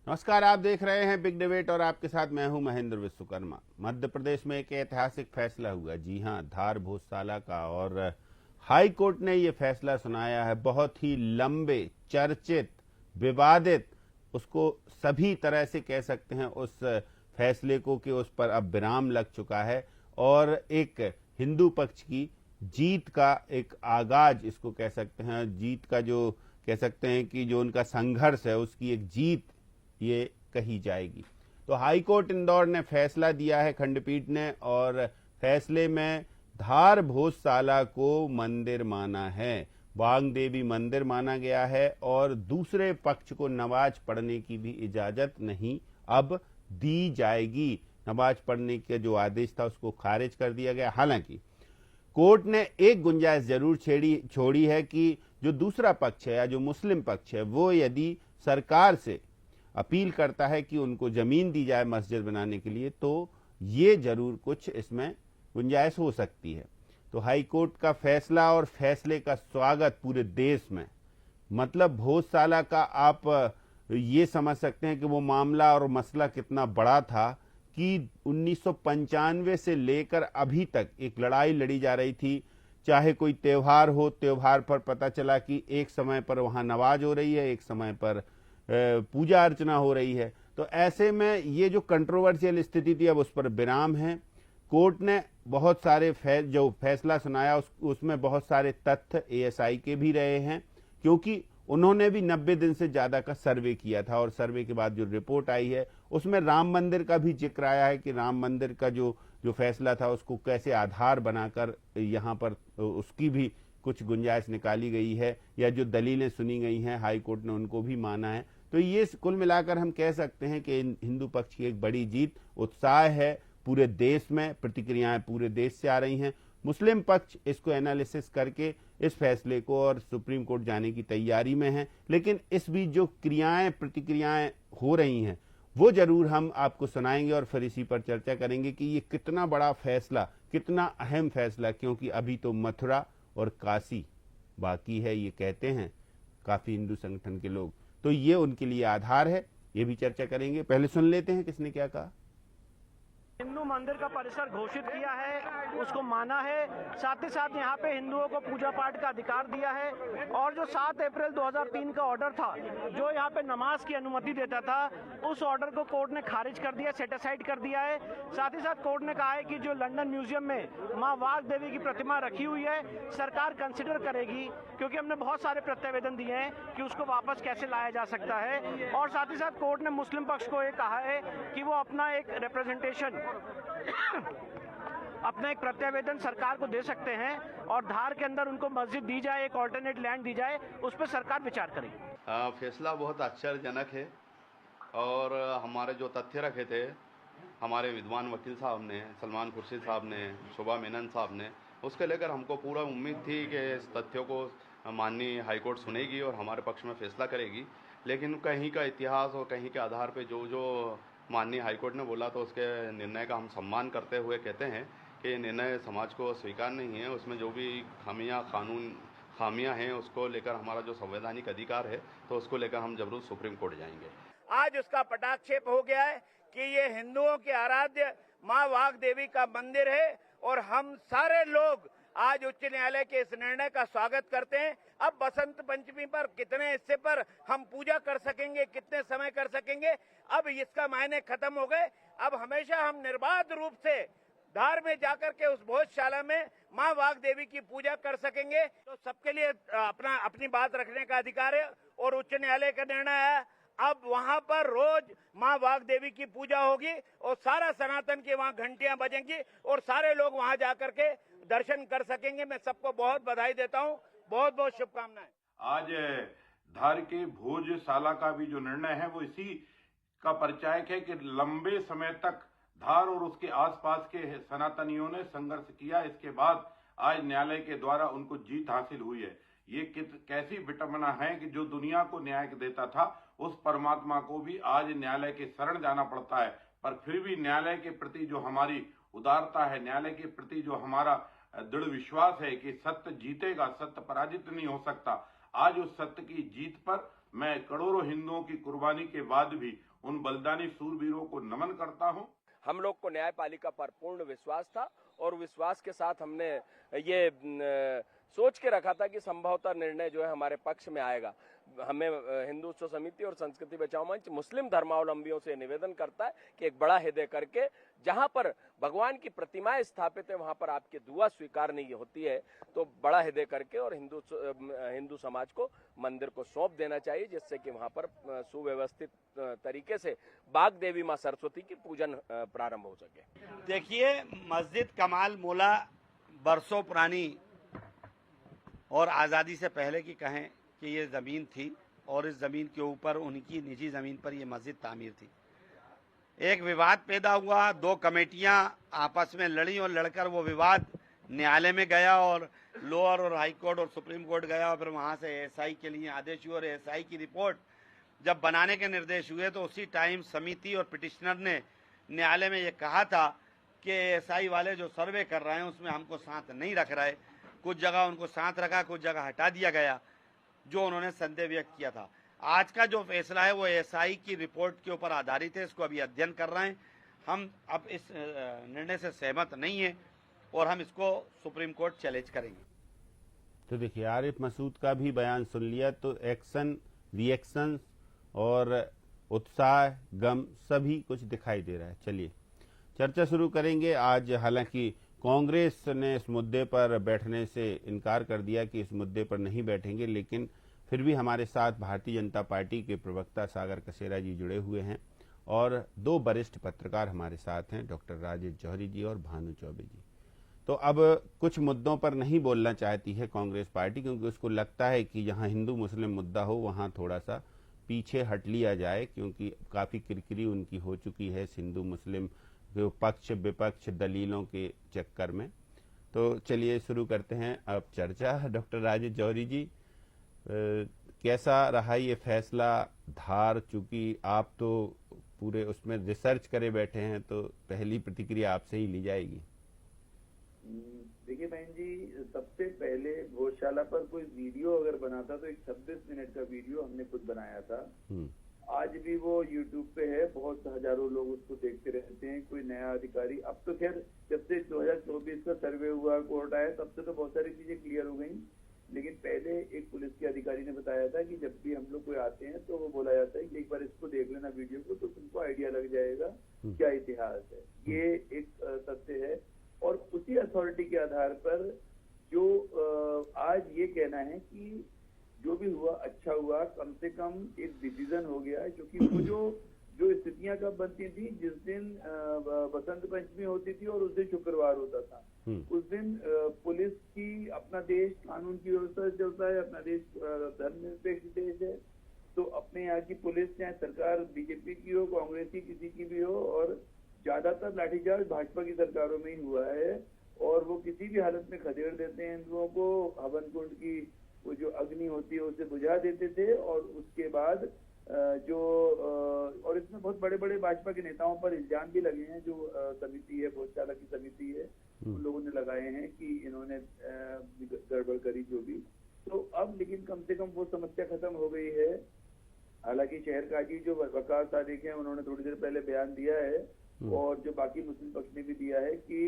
नमस्कार, आप देख रहे हैं बिग डिबेट और आपके साथ मैं हूं महेंद्र विश्वकर्मा। मध्य प्रदेश में एक ऐतिहासिक फैसला हुआ, जी हां, धार भोजशाला का। और हाई कोर्ट ने ये फैसला सुनाया है, बहुत ही लंबे, चर्चित, विवादित, उसको सभी तरह से कह सकते हैं उस फैसले को कि उस पर अब विराम लग चुका है और एक हिंदू पक्ष की जीत का एक आगाज, इसको कह सकते हैं, जीत का जो कह सकते हैं कि जो उनका संघर्ष है उसकी एक जीत ये कही जाएगी। तो हाई कोर्ट इंदौर ने फैसला दिया है, खंडपीठ ने, और फैसले में धार भोजशाला को मंदिर माना है, वांग देवी मंदिर माना गया है और दूसरे पक्ष को नमाज पढ़ने की भी इजाजत नहीं अब दी जाएगी। नमाज पढ़ने का जो आदेश था उसको खारिज कर दिया गया। हालांकि कोर्ट ने एक गुंजाइश जरूर छोड़ी है कि जो दूसरा पक्ष है या जो मुस्लिम पक्ष है वो यदि सरकार से अपील करता है कि उनको जमीन दी जाए मस्जिद बनाने के लिए, तो ये जरूर कुछ इसमें गुंजाइश हो सकती है। तो हाई कोर्ट का फैसला और फैसले का स्वागत पूरे देश में, मतलब भोजशाला का आप ये समझ सकते हैं कि वो मामला और मसला कितना बड़ा था कि 1995 से लेकर अभी तक एक लड़ाई लड़ी जा रही थी। चाहे कोई त्योहार हो, त्योहार पर पता चला कि एक समय पर वहां नमाज हो रही है, एक समय पर पूजा अर्चना हो रही है। तो ऐसे में ये जो कंट्रोवर्शियल स्थिति थी अब उस पर विराम है। कोर्ट ने बहुत सारे जो फैसला सुनाया उसमें बहुत सारे तथ्य एएसआई के भी रहे हैं, क्योंकि उन्होंने भी 90 दिन से ज्यादा का सर्वे किया था और सर्वे के बाद जो रिपोर्ट आई है उसमें राम मंदिर का भी जिक्र आया है कि राम मंदिर का जो फैसला था उसको कैसे आधार बनाकर यहाँ पर उसकी भी कुछ गुंजाइश निकाली गई है, या जो दलीलें सुनी गई हैं हाई कोर्ट ने उनको भी माना है। तो ये कुल मिलाकर हम कह सकते हैं कि हिंदू पक्ष की एक बड़ी जीत, उत्साह है पूरे देश में, प्रतिक्रियाएं पूरे देश से आ रही हैं। मुस्लिम पक्ष इसको एनालिसिस करके इस फैसले को और सुप्रीम कोर्ट जाने की तैयारी में है, लेकिन इस बीच जो प्रतिक्रियाएं हो रही हैं वो जरूर हम आपको सुनाएंगे और फिर इसी पर चर्चा करेंगे कि ये कितना बड़ा फैसला, कितना अहम फैसला, क्योंकि अभी तो मथुरा और काशी बाकी है, ये कहते हैं काफी हिंदू संगठन के लोग। तो ये उनके लिए आधार है, ये भी चर्चा करेंगे। पहले सुन लेते हैं किसने क्या कहा। हिंदू मंदिर का परिसर घोषित किया है, उसको माना है, साथ ही साथ यहाँ पे हिंदुओं को पूजा पाठ का अधिकार दिया है। और जो 7 अप्रैल 2003 का ऑर्डर था जो यहाँ पे नमाज की अनुमति देता था, उस ऑर्डर को कोर्ट ने खारिज कर दिया, सेट असाइड कर दिया है। साथ ही साथ कोर्ट ने कहा है कि जो लंदन म्यूजियम में माँ वाग देवी की प्रतिमा रखी हुई है, सरकार कंसिडर करेगी, क्योंकि हमने बहुत सारे प्रत्यावेदन दिए हैं कि उसको वापस कैसे लाया जा सकता है। और साथ ही साथ कोर्ट ने मुस्लिम पक्ष को ये कहा है कि वो अपना एक रिप्रेजेंटेशन अपना एक प्रत्यावेदन सरकार को दे सकते हैं और धार के अंदर उनको मस्जिद दी जाए, एक ऑल्टरनेट लैंड दी जाए, उस पर सरकार विचार करेगी। फैसला बहुत आश्चर्यजनक है और हमारे जो तथ्य रखे थे हमारे विद्वान वकील साहब ने, सलमान खुर्शीद साहब ने, शोभा मेनन साहब ने, उसके लेकर हमको पूरा उम्मीद थी कि इस तथ्यों को माननीय हाईकोर्ट सुनेगी और हमारे पक्ष में फैसला करेगी। लेकिन कहीं का इतिहास और कहीं के आधार पर जो माननीय हाईकोर्ट ने बोला, तो उसके निर्णय का हम सम्मान करते हुए कहते हैं कि ये निर्णय समाज को स्वीकार नहीं है। उसमें जो भी खामियां हैं उसको लेकर हमारा जो संवैधानिक अधिकार है तो उसको लेकर हम जरूर सुप्रीम कोर्ट जाएंगे। आज उसका पटाक्षेप हो गया है कि ये हिंदुओं के आराध्य माँ वाग देवी का मंदिर है और हम सारे लोग आज उच्च न्यायालय के इस निर्णय का स्वागत करते हैं। अब बसंत पंचमी पर कितने हिस्से पर हम पूजा कर सकेंगे, कितने समय कर सकेंगे, अब इसका मायने खत्म हो गए। अब हमेशा हम निर्बाध रूप से धार में जाकर के उस भोजशाला में माँ वाग देवी की पूजा कर सकेंगे। तो सबके लिए अपनी बात रखने का अधिकार है और उच्च न्यायालय का निर्णय है, अब वहां पर रोज माँ वाग देवी की पूजा होगी और सारा सनातन की वहां घंटियां बजेंगी और सारे लोग वहां जाकर के दर्शन कर सकेंगे। मैं सबको बहुत बधाई देता हूं, बहुत बहुत शुभकामनाएं। आज धार के भोजशाला का भी जो निर्णय है वो इसी का परिचायक है कि लंबे समय तक धार और उसके आसपास के सनातनियों ने संघर्ष किया। इसके बाद आज न्यायालय के द्वारा उनको जीत हासिल हुई है। ये कैसी विटंबना है कि जो दुनिया को न्याय देता था उस परमात्मा को भी आज न्यायालय के शरण जाना पड़ता है। पर फिर भी न्यायालय के प्रति जो हमारी उदारता है, न्यायालय के प्रति जो हमारा दृढ़ विश्वास है कि सत्य जीतेगा, सत्य पराजित नहीं हो सकता, आज उस सत्य की जीत पर मैं करोड़ों हिंदुओं की कुर्बानी के बाद भी उन बलिदानी सूरवीरों को नमन करता हूं। हम लोग को न्यायपालिका पर पूर्ण विश्वास था और विश्वास के साथ हमने ये सोच के रखा था कि संभवतः निर्णय जो है हमारे पक्ष में आएगा। हमें हिंदू उत्सव समिति और संस्कृति बचाओ मंच मुस्लिम धर्मावलंबियों से निवेदन करता है कि एक बड़ा हृदय करके जहां पर भगवान की प्रतिमाएं स्थापित है वहां पर आपकी दुआ स्वीकार नहीं होती है, तो बड़ा हृदय करके और हिंदू समाज को मंदिर को सौंप देना चाहिए, जिससे कि वहां पर सुव्यवस्थित तरीके से बाग देवी मां सरस्वती की पूजन प्रारंभ हो सके। देखिए, मस्जिद कमाल मोला बरसों पुरानी और आज़ादी से पहले की कहें कि ये ज़मीन थी और इस ज़मीन के ऊपर उनकी निजी ज़मीन पर ये मस्जिद तामीर थी। एक विवाद पैदा हुआ, दो कमेटियां आपस में लड़ी और लड़कर वो विवाद न्यायालय में गया और लोअर और हाई कोर्ट और सुप्रीम कोर्ट गया और फिर वहाँ से एएसआई के लिए आदेश हुए और एएसआई की रिपोर्ट जब बनाने के निर्देश हुए तो उसी टाइम समिति और पिटिशनर ने न्यायालय में ये कहा था कि एएसआई वाले जो सर्वे कर रहे हैं उसमें हमको साथ नहीं रख रहे। कुछ जगह उनको साथ रखा, कुछ जगह हटा दिया गया, जो उन्होंने संदेह व्यक्त किया था। आज का जो फैसला है वो एएसआई की रिपोर्ट के ऊपर आधारित है, इसको अभी अध्ययन कर रहे हैं। हम अब इस निर्णय से सहमत नहीं है और हम इसको सुप्रीम कोर्ट चैलेंज करेंगे। तो देखिए, आरिफ मसूद का भी बयान सुन लिया, तो एक्शन, रिएक्शन और उत्साह, गम सभी कुछ दिखाई दे रहा है। चलिए चर्चा शुरू करेंगे। आज हालांकि कांग्रेस ने इस मुद्दे पर बैठने से इनकार कर दिया कि इस मुद्दे पर नहीं बैठेंगे, लेकिन फिर भी हमारे साथ भारतीय जनता पार्टी के प्रवक्ता सागर कसेरा जी जुड़े हुए हैं और दो वरिष्ठ पत्रकार हमारे साथ हैं, डॉक्टर राजेश जौहरी जी और भानु चौबे जी। तो अब कुछ मुद्दों पर नहीं बोलना चाहती है कांग्रेस पार्टी, क्योंकि उसको लगता है कि जहां हिंदू मुस्लिम मुद्दा हो वहां थोड़ा सा पीछे हट लिया जाए, क्योंकि काफी किरकिरी उनकी हो चुकी है हिंदू मुस्लिम पक्ष विपक्ष दलीलों के चक्कर में। तो चलिए शुरू करते हैं अब चर्चा। डॉक्टर राजेश जौहरी जी, कैसा रहा ये फैसला? धार, चूंकि आप तो पूरे उसमें रिसर्च करे बैठे हैं, तो पहली प्रतिक्रिया आपसे ही ली जाएगी। देखिए बहन जी, सबसे पहले गौशाला पर कोई वीडियो अगर बनाता तो एक 26 मिनट का वीडियो हमने खुद बनाया था। आज भी वो YouTube पे है, बहुत हजारों लोग उसको देखते रहते हैं। कोई नया अधिकारी, अब तो खैर जब से 2024 का सर्वे हुआ, कोर्ट आया, तब से तो बहुत सारी चीजें क्लियर हो गई। लेकिन पहले एक पुलिस के अधिकारी ने बताया था कि जब भी हम लोग कोई आते हैं तो वो बोला जाता है कि एक बार इसको देख लेना वीडियो को, तो तुमको आइडिया लग जाएगा क्या इतिहास है। ये एक तथ्य है। और उसी अथॉरिटी के आधार पर जो आज ये कहना है कि जो भी हुआ अच्छा हुआ, कम से कम एक डिसीजन हो गया, क्योंकि वो जो स्थितियां कब बनती थी, जिस दिन बसंत पंचमी होती थी और उस दिन शुक्रवार होता था, उस दिन पुलिस की, अपना देश कानून की व्यवस्था से चलता है, अपना देश धर्मनिरपेक्ष देश है, तो अपने यहाँ की पुलिस, चाहे सरकार बीजेपी की हो, कांग्रेस की, किसी की भी हो, और ज्यादातर लाठीचार्ज भाजपा की सरकारों में ही हुआ है, और वो किसी भी हालत में खदेड़ देते हैं हिंदुओं को। हवन कुंड की वो जो अग्नि होती है उसे बुझा देते थे, और उसके बाद और इसमें बहुत बड़े बड़े भाजपा के नेताओं पर इल्जाम भी लगे हैं। जो समिति है, गौशाला की समिति है, उन लोगों ने लगाए हैं कि इन्होंने गड़बड़ करी जो भी। तो अब लेकिन कम से कम वो समस्या खत्म हो गई है। हालांकि शहर काजी जो वकार सादिक है, उन्होंने थोड़ी देर पहले बयान दिया है, और जो बाकी मुस्लिम पक्ष ने भी दिया है कि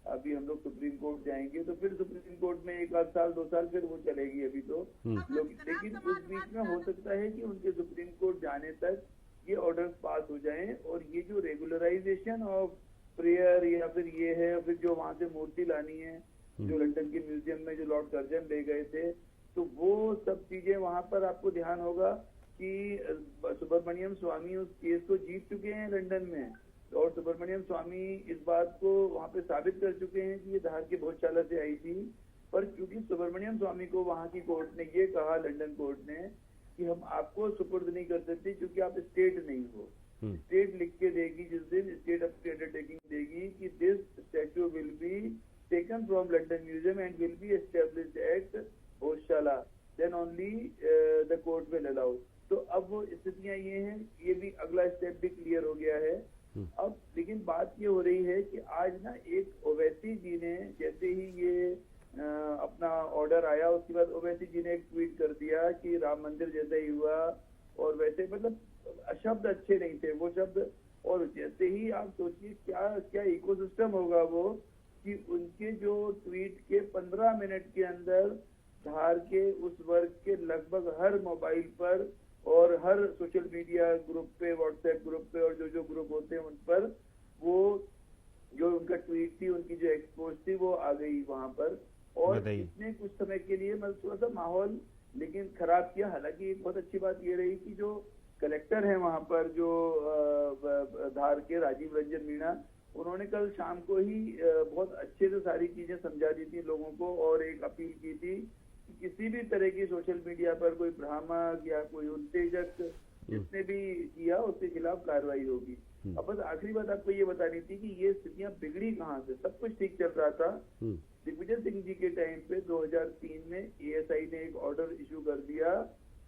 अभी हम लोग सुप्रीम कोर्ट जाएंगे, तो फिर सुप्रीम कोर्ट में 1 आध साल 2 साल फिर वो चलेगी अभी तो लोग। लेकिन उस बीच में हो सकता है कि उनके सुप्रीम कोर्ट जाने तक ये ऑर्डर्स पास हो जाएं, और ये जो रेगुलराइजेशन ऑफ प्रेयर या फिर ये है, फिर जो वहां से मूर्ति लानी है, जो लंदन के म्यूजियम में जो लॉर्ड कर्जन ले गए थे, तो वो सब चीजें वहां पर आपको ध्यान होगा कि सुब्रमण्यम स्वामी उस केस को जीत चुके हैं लंदन में, और सुब्रमण्यम स्वामी इस बात को वहां पे साबित कर चुके हैं कि ये धार के भोजशाला से आई थी। पर क्योंकि सुब्रमण्यम स्वामी को वहां की कोर्ट ने ये कहा, लंदन कोर्ट ने, कि हम आपको सुपुर्द नहीं कर सकते क्योंकि आप स्टेट नहीं हो। स्टेट लिख के देगी जिस दिन, स्टेट अपनी अंडरटेकिंग देगी कि this statue will be taken from London museum and will be established at Bhojshala, then only the court will allow. तो अब वो स्थितियां ये हैं, ये भी अगला स्टेप भी क्लियर हो गया है। अब लेकिन बात ये हो रही है कि आज ना एक ओवैसी जी ने, जैसे ही ये अपना ऑर्डर आया, उसके बाद ओवैसी जी ने एक ट्वीट कर दिया कि राम मंदिर जैसा ही हुआ, और वैसे मतलब शब्द अच्छे नहीं थे वो शब्द। और जैसे ही आप सोचिए क्या क्या इकोसिस्टम होगा वो, कि उनके जो ट्वीट के 15 मिनट के अंदर धार के उस वर्ग के लगभग हर मोबाइल पर और हर सोशल मीडिया ग्रुप पे, व्हाट्सएप ग्रुप पे और जो ग्रुप होते हैं उन पर वो जो उनका ट्वीट थी, उनकी जो एक्सपोज थी वो आ गई वहां पर। और इतने कुछ समय के लिए मतलब थोड़ा सा माहौल लेकिन खराब किया। हालांकि एक बहुत अच्छी बात ये रही कि जो कलेक्टर है वहां पर, जो धार के राजीव रंजन मीणा, उन्होंने कल शाम को ही बहुत अच्छे से सारी चीजें समझा दी थी लोगों को और एक अपील की थी कि किसी भी तरह की सोशल मीडिया पर कोई भ्रामक या कोई उत्तेजक जिसने भी किया उसके खिलाफ कार्रवाई होगी। अब बस आखिरी बात आपको ये बतानी थी कि ये स्थितियां बिगड़ी कहाँ से। सब कुछ ठीक चल रहा था। दिग्विजय सिंह जी के टाइम पे 2003 में एएसआई ने एक ऑर्डर इशू कर दिया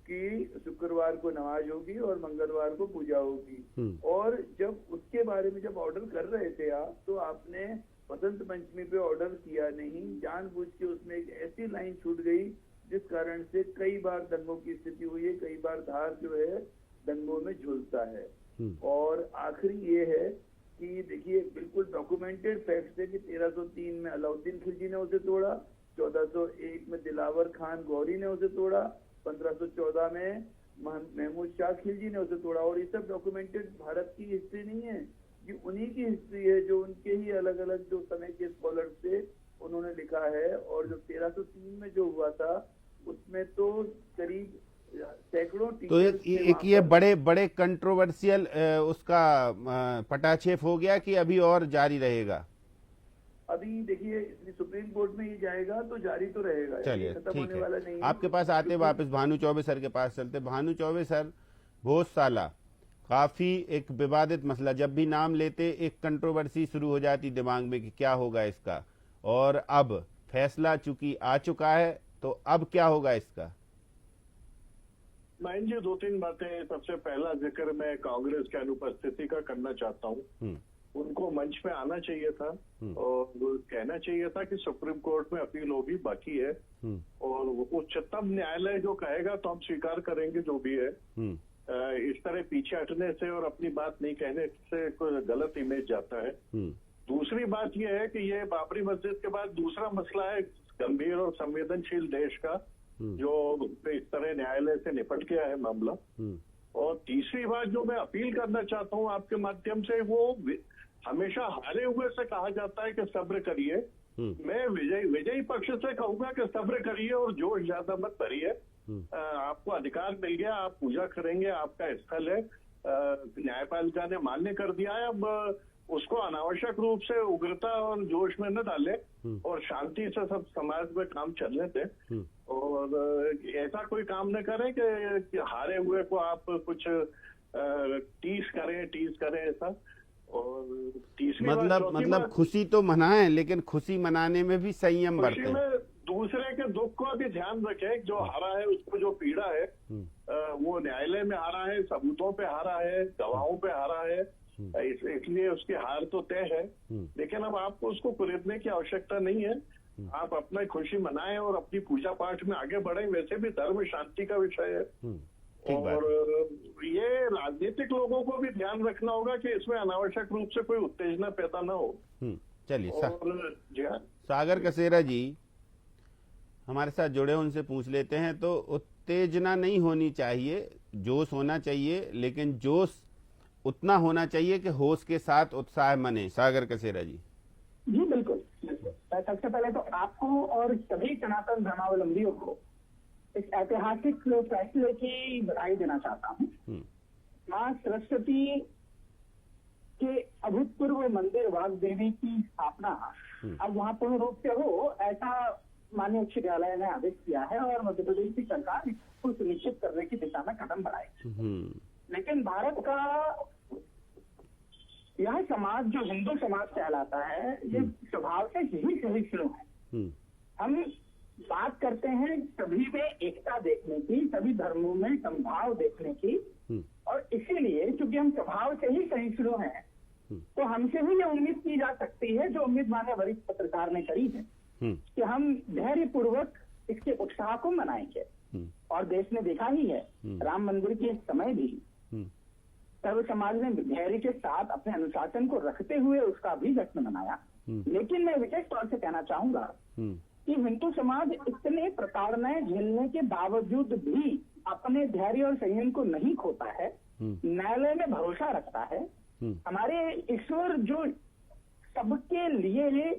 कि शुक्रवार को नमाज होगी और मंगलवार को पूजा होगी। और जब उसके बारे में जब ऑर्डर कर रहे थे आप, तो आपने बसंत पंचमी पे ऑर्डर किया नहीं, जानबूझ के उसमें एक ऐसी लाइन छूट गई जिस कारण से कई बार दंगों की स्थिति हुई है, कई बार धार जो है दंगों में झुलसा है। और आखिरी ये है कि देखिए बिल्कुल डॉक्यूमेंटेड फैक्ट है कि 1303 में अलाउद्दीन खिलजी ने उसे तोड़ा, 1401 में दिलावर खान गौरी ने उसे तोड़ा, 1514 में महमूद शाह खिलजी ने उसे तोड़ा। और ये सब डॉक्यूमेंटेड भारत की हिस्ट्री नहीं है, ये उन्हीं की हिस्ट्री है जो उनके ही अलग अलग जो समय के स्कॉलर्स थे उन्होंने लिखा है। और जो 1303 में जो हुआ था उसमें तो करीब सैकड़ों तो एक ये बड़े बड़े कंट्रोवर्शियल उसका पटाक्षेप हो गया कि अभी और जारी रहेगा? अभी देखिए सुप्रीम कोर्ट में ये जाएगा तो जारी तो रहेगा। चलिए खत्म होने वाला नहीं है। आपके पास आते वापस भानु चौबे सर के पास चलते। भानु चौबे सर, भोजशाला काफी एक विवादित मसला, जब भी नाम लेते एक कंट्रोवर्सी शुरू हो जाती दिमाग में कि क्या होगा इसका, और अब फैसला चूंकि आ चुका है तो अब क्या होगा इसका? महेंद्र जी, 2-3 बातें। सबसे पहला जिक्र मैं कांग्रेस की अनुपस्थिति का करना चाहता हूँ। उनको मंच पे आना चाहिए था और कहना चाहिए था कि सुप्रीम कोर्ट में अपील होगी, बाकी है, और उच्चतम न्यायालय जो कहेगा तो हम स्वीकार करेंगे जो भी है। इस तरह पीछे हटने से और अपनी बात नहीं कहने से कोई गलत इमेज जाता है। दूसरी बात यह है कि ये बाबरी मस्जिद के बाद दूसरा मसला है गंभीर और संवेदनशील देश का, जो इस तरह न्यायालय से निपट गया है मामला। और तीसरी बात जो मैं अपील करना चाहता हूँ आपके माध्यम से, वो हमेशा हारे हुए से कहा जाता है कि सब्र करिए। मैं विजयी पक्ष से कहूंगा कि सब्र करिए और जोश ज्यादा मत भरिए। आपको अधिकार मिल गया, आप पूजा करेंगे, आपका स्थल है, न्यायपालिका ने मान्य कर दिया है। अब उसको अनावश्यक रूप से उग्रता और जोश में न डाले और शांति से सब समाज में काम चलने दें। और ऐसा कोई काम न करें कि हारे हुए को आप कुछ टीज करें ऐसा। और तीसरी मतलब खुशी तो मनाएं, लेकिन खुशी मनाने में भी संयम बरतें। दूसरे के दुख को भी ध्यान रखें। जो हारा है उसको जो पीड़ा है वो न्यायालय में हारा है, सबूतों पे हारा है, गवाहों पे हारा है, इसलिए उसकी हार तो तय है। लेकिन अब आपको उसको कुरेदने की आवश्यकता नहीं है। आप अपना खुशी मनाएं और अपनी पूजा पाठ में आगे बढ़ें। वैसे भी धर्म शांति का विषय है। और ये राजनीतिक लोगों को भी ध्यान रखना होगा कि इसमें अनावश्यक रूप से कोई उत्तेजना पैदा ना हो। चलिए सागर कसेरा जी हमारे साथ जुड़े, उनसे पूछ लेते हैं। तो उत्तेजना नहीं होनी चाहिए, जोश होना चाहिए, लेकिन जोश उतना होना चाहिए कि होश के साथ उत्साह मने। सागर कसेरा जी। जी बिल्कुल। सबसे पहले तो आपको और सभी सनातन धर्मावलंबियों को इस ऐतिहासिक फैसले की बधाई देना चाहता हूँ। माँ सरस्वती के अभूतपूर्व मंदिर वाग देवी की स्थापना अब वहाँ पूर्ण रूप से हो, ऐसा माननीय उच्च न्यायालय ने आदेश किया है और मध्य प्रदेश की सरकार इसको सुनिश्चित करने की दिशा में कदम बढ़ाएगी। लेकिन भारत का यह समाज जो हिंदू समाज कहलाता है, ये स्वभाव से ही सहिष्णु है। हम बात करते हैं सभी में एकता देखने की, सभी धर्मों में समभाव देखने की, और इसीलिए चूंकि हम स्वभाव से ही सहिष्णु हैं तो हमसे भी ये उम्मीद की जा सकती है जो उम्मीद माननीय वरिष्ठ पत्रकार ने करी है कि हम धैर्य पूर्वक इसके उत्साह को मनाएंगे। और देश ने देखा ही है राम मंदिर के समय भी सर्व समाज ने धैर्य के साथ अपने अनुशासन को रखते हुए उसका भी जश्न मनाया। लेकिन मैं विशेष तौर से कहना चाहूंगा कि हिंदू समाज इतने प्रताड़नाएं झेलने के बावजूद भी अपने धैर्य और संयम को नहीं खोता है, न्यायालय में भरोसा रखता है। हमारे ईश्वर जो सबके लिए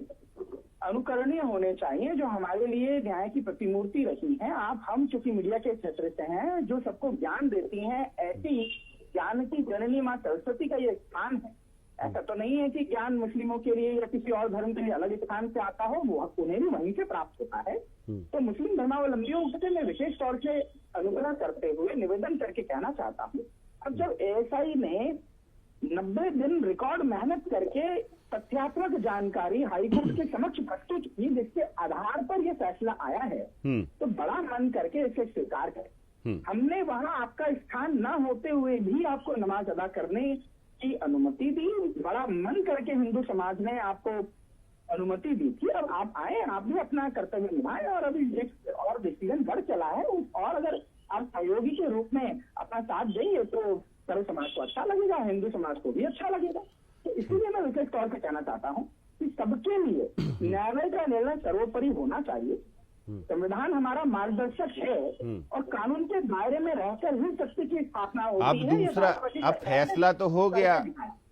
अनुकरणीय होने चाहिए, जो हमारे लिए न्याय की प्रतिमूर्ति रही है, हम चूंकि मीडिया के क्षेत्र से हैं, जो सबको ज्ञान देती हैं, ऐसी ज्ञान की जननी माँ सरस्वती का ये स्थान है। ऐसा तो नहीं है कि ज्ञान मुस्लिमों के लिए या किसी और धर्म के लिए अलग स्थान से आता हो, वो उन्हें भी वहीं से प्राप्त होता है। तो मुस्लिम धर्मावलंबियों से मैं विशेष तौर से अनुग्रह करते हुए निवेदन करके कहना चाहता हूँ, अब जब एएसआई ने 90 दिन रिकॉर्ड मेहनत करके तथ्यात्मक जानकारी हाईकोर्ट के समक्ष प्रस्तुत की, जिसके आधार पर यह फैसला आया है, तो बड़ा मन करके इसे स्वीकार करें। हमने वहां आपका स्थान न होते हुए भी आपको नमाज अदा करने की अनुमति दी, बड़ा मन करके हिंदू समाज ने आपको अनुमति दी थी। अब आप आए, आप भी अपना कर्तव्य निभाएं, और अभी एक और डिसीजन बढ़ चला है, और अगर आप सहयोगी के रूप में अपना साथ देंगे तो सर्व समाज को अच्छा लगेगा, हिंदू समाज को भी अच्छा लगेगा। तो इसीलिए मैं विशेष तौर पर कहना चाहता हूँ कि सबके लिए न्यायालय का निर्णय सर्वोपरि होना चाहिए। संविधान हमारा मार्गदर्शक है और कानून के दायरे में रहकर ही सत्य की स्थापना होती है। अब दूसरा, अब फैसला तो हो गया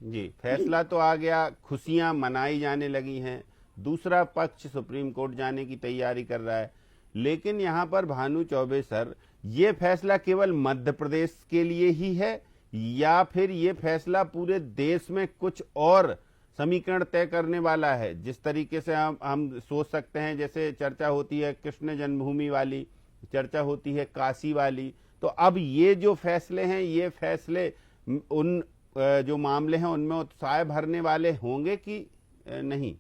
जी, फैसला तो आ गया, खुशियां मनाई जाने लगी हैं, दूसरा पक्ष सुप्रीम कोर्ट जाने की तैयारी कर रहा है। लेकिन यहाँ पर भानु चौबे सर, ये फैसला केवल मध्य प्रदेश के लिए ही है या फिर ये फैसला पूरे देश में कुछ और समीकरण तय करने वाला है? जिस तरीके से हम सोच सकते हैं, जैसे चर्चा होती है कृष्ण जन्मभूमि वाली, चर्चा होती है काशी वाली, तो अब ये जो फैसले हैं, ये फैसले उन जो मामले हैं उनमें उत्साह भरने वाले होंगे कि नहीं?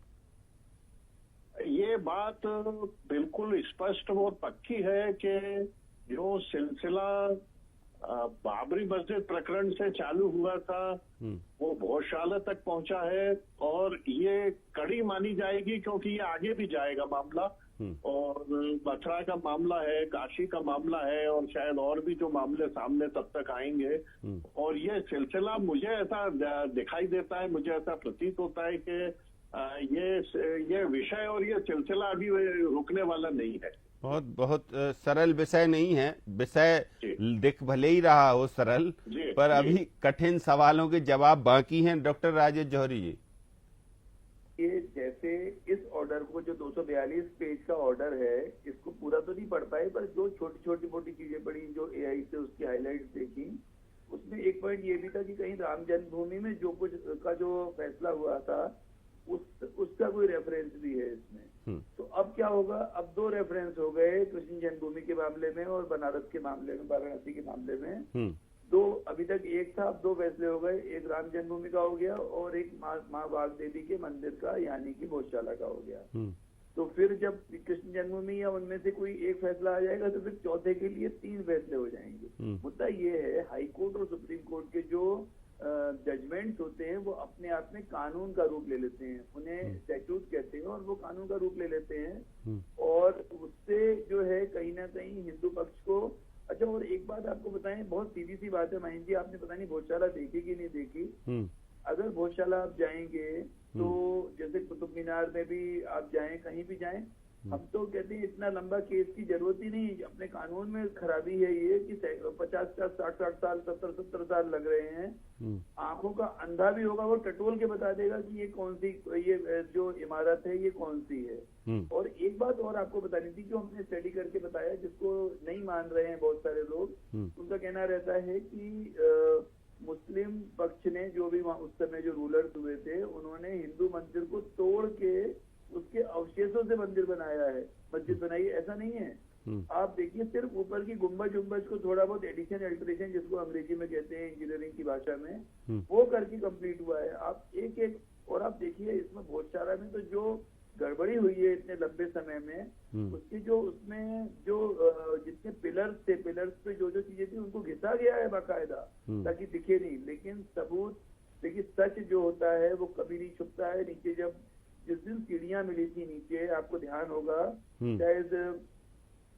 ये बात बिल्कुल स्पष्ट और पक्की है कि जो सिलसिला बाबरी मस्जिद प्रकरण से चालू हुआ था वो भोजशाला तक पहुंचा है, और ये कड़ी मानी जाएगी क्योंकि ये आगे भी जाएगा मामला, और मथुरा का मामला है, काशी का मामला है, और शायद और भी जो मामले सामने तब तक आएंगे। और ये सिलसिला मुझे ऐसा दिखाई देता है, मुझे ऐसा प्रतीत होता है कि ये विषय और ये सिलसिला अभी रुकने वाला नहीं है। बहुत सरल विषय नहीं है, विषय दिख भले ही रहा हो सरल, पर अभी कठिन सवालों के जवाब बाकी हैं। डॉक्टर राजेश जौहरी जी, ये जैसे इस ऑर्डर को, जो 242 पेज का ऑर्डर है, इसको पूरा तो नहीं पढ़ पाए, पर जो छोटी छोटी मोटी चीजें पढ़ी, जो एआई से उसकी हाईलाइट्स देखी, उसमें एक पॉइंट ये भी था कि कहीं राम जन्मभूमि में जो कुछ का जो फैसला हुआ था उसका कोई रेफरेंस भी है इसमें। तो अब क्या होगा, अब 2 रेफरेंस हो गए, कृष्ण जन्मभूमि के मामले में और बनारस के मामले में, वाराणसी के मामले में 2, अभी तक एक था, अब 2 फैसले हो गए, एक राम जन्मभूमि का हो गया और एक माँ वाघ देवी के मंदिर का यानी कि भोजशाला का हो गया। तो फिर जब कृष्ण जन्मभूमि या उनमें से कोई एक फैसला आ जाएगा तो फिर चौथे के लिए 3 फैसले हो जाएंगे। मुद्दा ये है, हाई कोर्ट और सुप्रीम कोर्ट के जो जजमेंट्स होते हैं वो अपने आप में कानून का रूप ले लेते हैं, उन्हें स्टैट्यूट कहते हैं और वो कानून का रूप ले लेते हैं, और उससे जो है कहीं ना कहीं हिंदू पक्ष को। अच्छा, और एक बात आपको बताएं, बहुत सीधी सी बात है महेंद्र जी, आपने पता नहीं भोजशाला देखी कि नहीं देखी। अगर भोजशाला आप जाएंगे तो जैसे कुतुब मीनार में भी आप जाएं, कहीं भी जाएं, हम तो कहते हैं इतना लंबा केस की जरूरत ही नहीं। अपने कानून में खराबी है ये कि 50 60 साल 70 साल लग रहे हैं। आंखों का अंधा भी होगा, वो टटोल के बता देगा कि ये कौन सी, ये जो इमारत है ये कौन सी है। और एक बात और आपको बतानी थी, जो हमने स्टडी करके बताया, जिसको नहीं मान रहे हैं बहुत सारे लोग, उनका कहना रहता है कि मुस्लिम पक्ष ने, जो भी उस समय जो रूलर्स हुए थे, उन्होंने हिंदू मंदिर को तोड़ के उसके अवशेषों से मंदिर बनाया है, मस्जिद बनाई है। ऐसा नहीं है। आप देखिए, सिर्फ ऊपर की गुम्बज को थोड़ा बहुत एडिशन अल्टरेशन, जिसको अंग्रेजी में कहते हैं इंजीनियरिंग की भाषा में, वो करके कंप्लीट हुआ है। आप एक और आप देखिए, इसमें भोजशाला में तो जो गड़बड़ी हुई है इतने लंबे समय में, उसकी जो उसमें जो जितने पिलर्स थे, पिलर्स पे जो जो चीजें थी उनको घिसा गया है बाकायदा, ताकि दिखे नहीं। लेकिन सबूत देखिए, सच जो होता है वो कभी नहीं छुपता है। नीचे जब जिस दिन सीढ़ियां मिली थी नीचे, आपको ध्यान होगा, शायद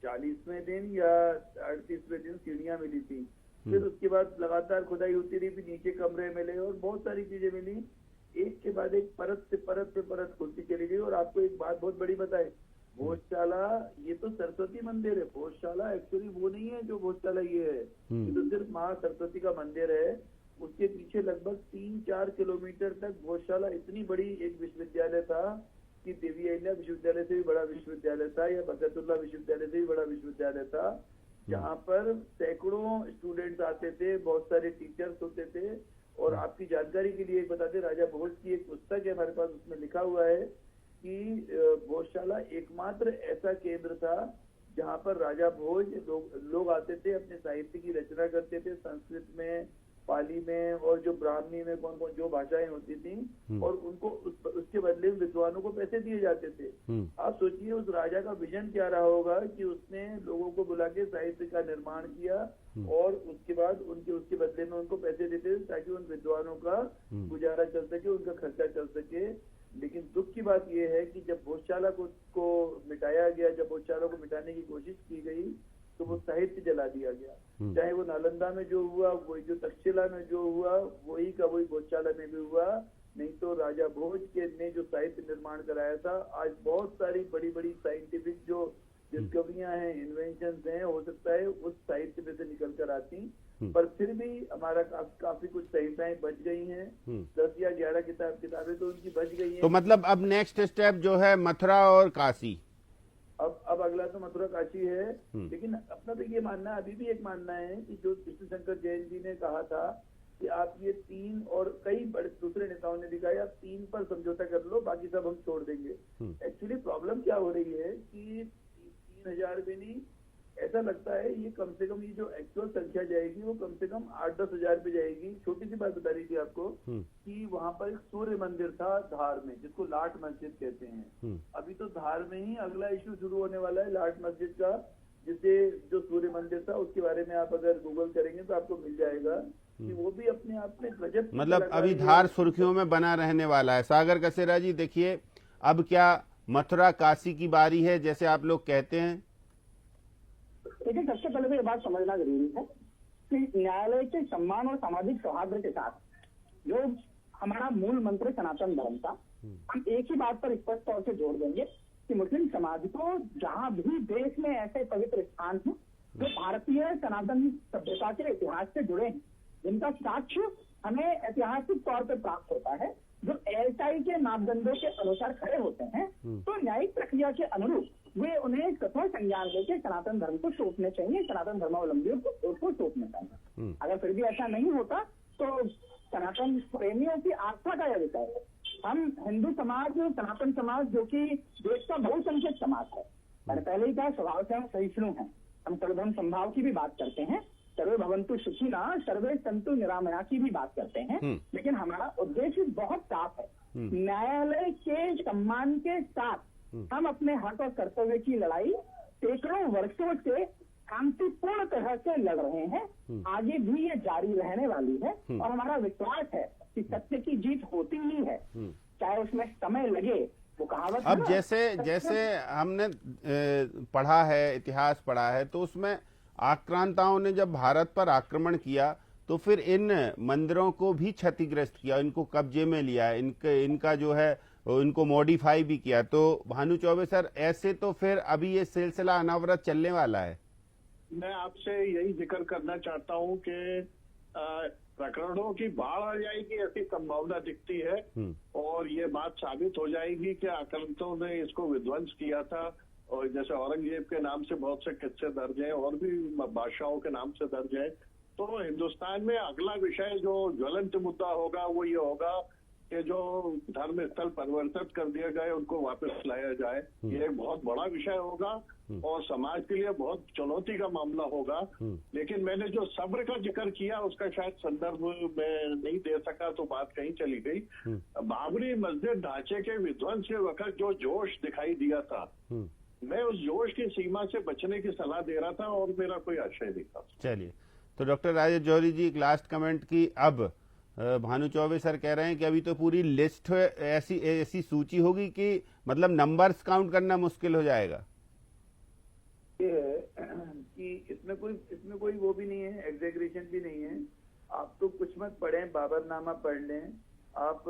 40वें दिन या 38वें दिन सीढ़ियां मिली थी, फिर उसके बाद लगातार खुदाई होती रही, फिर नीचे कमरे मिले और बहुत सारी चीजें मिली, एक के बाद एक परत से परत खुलती चली गई। और आपको एक बात बहुत बड़ी बताए, भोजशाला ये तो सरस्वती मंदिर है, भोजशाला एक्चुअली वो नहीं है जो भोजशाला ये है, ये तो सिर्फ माँ सरस्वती का मंदिर है। उसके पीछे लगभग 3-4 किलोमीटर तक भोजशाला इतनी बड़ी एक विश्वविद्यालय था कि देवी अहिल्या विश्वविद्यालय से भी बड़ा विश्वविद्यालय था, या बरकतुल्ला विश्वविद्यालय से भी बड़ा विश्वविद्यालय था, जहाँ पर सैकड़ों स्टूडेंट्स आते थे, बहुत सारे टीचर्स होते थे। और आपकी जानकारी के लिए बताते, राजा भोज की एक पुस्तक है हमारे पास, उसमें लिखा हुआ है कि भोजशाला एकमात्र ऐसा केंद्र था जहाँ पर राजा भोज लोग आते थे, अपने साहित्य की रचना करते थे, संस्कृत में, पाली में और जो ब्राह्मणी में कौन कौन जो भाषाएं होती थी, और उनको उसके बदले में विद्वानों को पैसे दिए जाते थे। आप सोचिए उस राजा का विजन क्या रहा होगा कि उसने लोगों को बुला के साहित्य का निर्माण किया और उसके बाद उसके बदले में उनको पैसे देते थे ताकि उन विद्वानों का गुजारा चल सके, उनका खर्चा चल सके। लेकिन दुख की बात यह है कि जब भोजशाला को मिटाया गया, जब भोजशाला को मिटाने की कोशिश की गई तो वो साहित्य जला दिया गया। चाहे वो नालंदा में जो हुआ, वही जो तक्षशिला में जो हुआ, वही का वही भोजशाला में भी हुआ। नहीं तो राजा भोज ने जो साहित्य निर्माण कराया था, आज बहुत सारी बड़ी बड़ी साइंटिफिक जो डिस्कवरियां हैं, इन्वेंशंस हैं, हो सकता है उस साहित्य में से निकल कर आती, पर फिर भी हमारा काफी कुछ संहिताएं बच गई हैं। 10 या 11 किताबें तो उनकी बच गई हैं। तो मतलब अब नेक्स्ट स्टेप जो है मथुरा और काशी, अब अगला तो मथुरा काशी है। लेकिन अपना तो ये मानना है, अभी भी एक मानना है कि जो कृष्ण शंकर जैन जी ने कहा था कि आप ये 3 और कई बड़े दूसरे नेताओं ने दिखाया, आप 3 पर समझौता कर लो, बाकी सब हम छोड़ देंगे। एक्चुअली प्रॉब्लम क्या हो रही है कि 3000 भी नहीं, ऐसा लगता है ये कम से कम ये जो एक्चुअल संख्या जाएगी वो कम से कम 8-10 हजार पे जाएगी। छोटी सी बात बता रही थी आपको कि वहाँ पर एक सूर्य मंदिर था धार में, जिसको लाट मस्जिद कहते हैं। अभी तो धार में ही अगला इशू शुरू होने वाला है लाट मस्जिद का, जिसे जो सूर्य मंदिर था उसके बारे में आप अगर गूगल करेंगे तो आपको मिल जाएगा कि वो भी अपने आप में गजब। मतलब अभी धार सुर्खियों में बना रहने वाला है। सागर कसेरा जी देखिए, अब क्या मथुरा काशी की बारी है जैसे आप लोग कहते हैं? देखिए, सबसे पहले तो ये बात समझना जरूरी है कि न्यायालय के सम्मान और सामाजिक सौहार्द के साथ जो हमारा मूल मंत्र सनातन धर्म था, हम एक ही बात पर स्पष्ट तौर से जोड़ देंगे कि मुस्लिम समाज को जहां भी देश में ऐसे पवित्र स्थान हैं जो भारतीय सनातन सभ्यता के इतिहास से जुड़े हैं, जिनका साक्ष्य हमें ऐतिहासिक तौर पर प्राप्त होता है, जो एएसआई के मापदंडों के अनुसार खड़े होते हैं, तो न्यायिक प्रक्रिया के अनुरूप वे उन्हें कठोर संज्ञान देकर सनातन धर्म को सौंपने चाहिए, सनातन धर्मावलंबियों को सौंपने चाहिए। अगर फिर भी ऐसा नहीं होता तो सनातन प्रेमियों की आस्था का यह विषय है। हम हिंदू समाज, सनातन समाज जो कि देश का बहुसंख्यक समाज है, मैंने पहले ही कहा स्वभाव से हम सहिष्णु हैं, हम सर्वधर्म संभाव की भी बात करते हैं, सर्वे भवन्तु सुखिनः सर्वे सन्तु निरामया की भी बात करते हैं, लेकिन हमारा उद्देश्य बहुत साफ है। न्यायालय के सम्मान के साथ हम अपने हक और कर्तव्य की लड़ाई सैकड़ों वर्षों से शांतिपूर्ण तरह से लड़ रहे हैं, आगे भी ये जारी रहने वाली है और हमारा विश्वास है कि सत्य की जीत होती ही है, चाहे उसमें समय लगे। वो कहावत अब जैसे हमने पढ़ा है, इतिहास पढ़ा है, तो उसमें आक्रांताओं ने जब भारत पर आक्रमण किया तो फिर इन मंदिरों को भी क्षतिग्रस्त किया, इनको कब्जे में लिया, इनका जो है इनको मॉडिफाई भी किया। तो भानु चौबे सर, ऐसे तो फिर अभी ये सिलसिला अनवरत चलने वाला है। मैं आपसे यही जिक्र करना चाहता हूं कि प्रकरणों की बाढ़ आ जाएगी ऐसी संभावना दिखती है, और ये बात साबित हो जाएगी कि आक्रांतों ने इसको विध्वंस किया था। और जैसे औरंगजेब के नाम से बहुत से किस्से दर्ज हैं और भी बादशाहों के नाम से दर्ज है। तो हिंदुस्तान में अगला विषय जो ज्वलंत मुद्दा होगा वो ये होगा कि जो धर्म स्थल परिवर्तित कर दिए गए उनको वापस लाया जाए। ये एक बहुत बड़ा विषय होगा और समाज के लिए बहुत चुनौती का मामला होगा। लेकिन मैंने जो सब्र का जिक्र किया उसका शायद संदर्भ में नहीं दे सका, तो बात कहीं चली गई। बाबरी मस्जिद ढांचे के विध्वंस के वक्त जो जोश दिखाई दिया था, मैं उस जोश की सीमा से बचने की सलाह दे रहा था और मेरा कोई आशय नहीं था। चलिए, तो डॉक्टर राजेश जौहरी जी, एक लास्ट कमेंट की अब भानु चौबे सर कह रहे हैं कि अभी तो पूरी लिस्ट ऐसी सूची होगी कि मतलब नंबर्स काउंट करना मुश्किल हो जाएगा। कि इसमें कोई वो भी नहीं है, एग्जेग्रेशन भी नहीं है। आप तो कुछ मत पढ़ें, बाबरनामा पढ़ लें, आप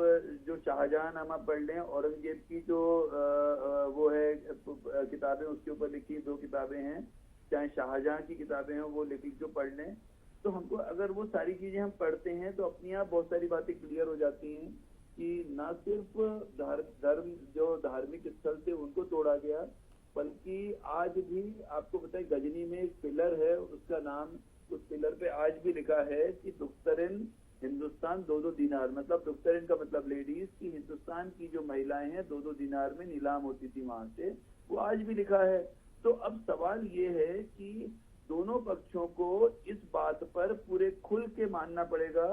जो शाहजहांनामा पढ़ लें, औरंगजेब की जो वो है किताबें, उसके ऊपर लिखी 2 किताबें हैं, चाहे शाहजहां की किताबें हैं वो लिखी जो पढ़ लें, तो हमको अगर वो सारी चीजें हम पढ़ते हैं तो अपनी आप बहुत सारी बातें क्लियर हो जाती हैं कि ना सिर्फ धर्म जो धार्मिक स्थल थे उनको तोड़ा गया, बल्कि आज भी आपको पता है गजनी में एक पिलर है, उसका नाम, उस पिलर पे आज भी लिखा है कि दुख्तरिन हिंदुस्तान 2-2 दिनार, मतलब दुख्तरिन का मतलब लेडीज की, हिंदुस्तान की जो महिलाएं हैं 2-2 दिनार में नीलाम होती थी वहां से, वो आज भी लिखा है। तो अब सवाल ये है कि दोनों पक्षों को इस बात पर पूरे खुल के मानना पड़ेगा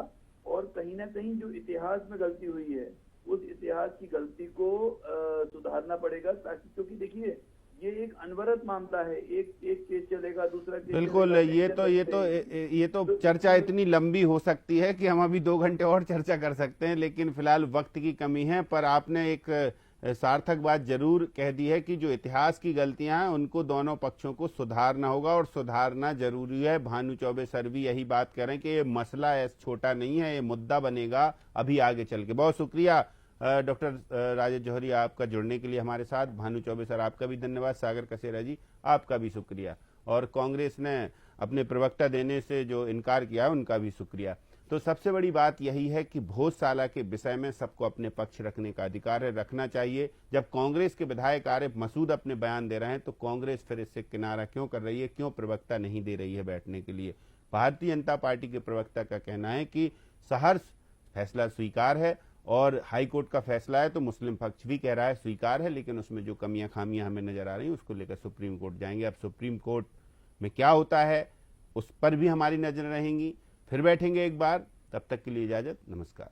और कहीं ना कहीं जो इतिहास में गलती हुई है उस इतिहास की गलती को सुधारना पड़ेगा, ताकि, क्योंकि देखिए ये एक अनवरत मामला है, एक केस चलेगा, दूसरा केस बिल्कुल चलेगा, ये तो चर्चा इतनी लंबी हो सकती है कि हम अभी 2 घंटे और चर्चा कर सकते हैं, लेकिन फिलहाल वक्त की कमी है। पर आपने एक सार्थक बात जरूर कह दी है कि जो इतिहास की गलतियां हैं उनको दोनों पक्षों को सुधारना होगा और सुधारना जरूरी है। भानु चौबे सर भी यही बात कह रहे हैं कि ये मसला छोटा नहीं है, ये मुद्दा बनेगा अभी आगे चल के। बहुत शुक्रिया डॉक्टर राजेश जौहरी आपका जुड़ने के लिए हमारे साथ। भानु चौबे सर आपका भी धन्यवाद। सागर कसेरा जी आपका भी शुक्रिया। और कांग्रेस ने अपने प्रवक्ता देने से जो इनकार किया उनका भी शुक्रिया। तो सबसे बड़ी बात यही है कि भोजशाला के विषय में सबको अपने पक्ष रखने का अधिकार है, रखना चाहिए। जब कांग्रेस के विधायक आरिफ मसूद अपने बयान दे रहे हैं तो कांग्रेस फिर इससे किनारा क्यों कर रही है, क्यों प्रवक्ता नहीं दे रही है बैठने के लिए। भारतीय जनता पार्टी के प्रवक्ता का कहना है कि सहर्ष फैसला स्वीकार है और हाईकोर्ट का फैसला है तो मुस्लिम पक्ष भी कह रहा है स्वीकार है, लेकिन उसमें जो कमियां खामियां हमें नजर आ रही हैं उसको लेकर सुप्रीम कोर्ट जाएंगे। अब सुप्रीम कोर्ट में क्या होता है उस पर भी हमारी नजर रहेंगी। फिर बैठेंगे एक बार, तब तक के लिए इजाजत, नमस्कार।